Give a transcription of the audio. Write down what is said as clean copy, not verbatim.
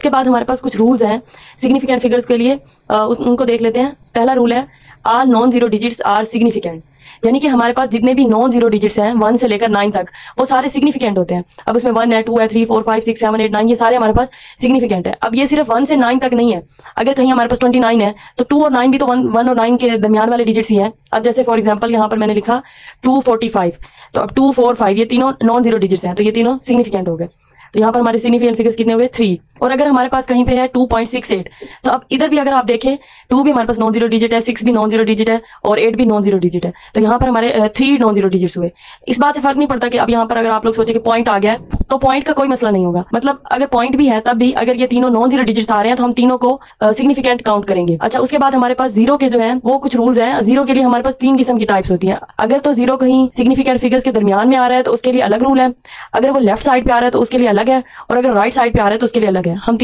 उसके बाद हमारे पास कुछ रूल्स हैं सिग्निफिकेंट फिगर्स के लिए, उनको देख लेते हैं। पहला रूल है all non zero digits are significant, यानी कि हमारे पास जितने भी नॉन जीरो डिजिट्स हैं 1 से लेकर 9 तक वो सारे सिग्निफिकेंट होते हैं। अब उसमें 1 है, 2 है, 3, 4, 5, 6, 7, 8, 9 ये सारे हमारे पास सिग्निफिकेंट है। अब ये सिर्फ 1 से 9 तक नहीं है, अगर कहीं हमारे पास 29 है तो 2 और 9 भी तो 1 और 9 के दरमियान वाले डिजिट्स ही हैं। अब जैसे फॉर एग्जांपल यहाँ पर मैंने लिखा 245, तो अब 2, 4, 5 ये तीनों नॉन जीरो डिजिट्स हैं, तो ये तीनों सिग्निफिकेंट हो गए। तो यहाँ पर हमारे सिग्निफिकेंट फिगर्स कितने हुए 3। और अगर हमारे पास कहीं पे है 2.68, तो अब इधर भी अगर आप देखें 2 भी हमारे पास नॉन जीरो डिजिट है, 6 भी नॉन जीरो डिजिट है और 8 भी नॉन जीरो डिजिट है। तो यहाँ पर हमारे 3 नॉन जीरो डिजिट्स हुए। इस बात से फर्क नहीं पड़ता कि अब यहाँ पर अगर आप लोग सोचे कि पॉइंट आ गया है तो पॉइंट का कोई मसला नहीं होगा, मतलब अगर पॉइंट भी है तब भी अगर ये तीनों नॉन जीरो डिजिट्स आ रहे हैं तो हम तीनों को सिग्निफिकेंट काउंट करेंगे। अच्छा, उसके बाद हमारे पास जीरो के जो है वो कुछ रूल्स हैं। जीरो के लिए हमारे पास 3 किस्म की टाइप्स होती हैं। अगर तो जीरो कहीं सिग्निफिकेंट फिगर्स के दरमियान में आ रहा है तो उसके लिए अलग रूल है, अगर वो लेफ्ट साइड पे आ रहा है तो उसके लिए अलग है, और अगर राइट साइड पे आ रहा है तो उसके लिए अलग है। हम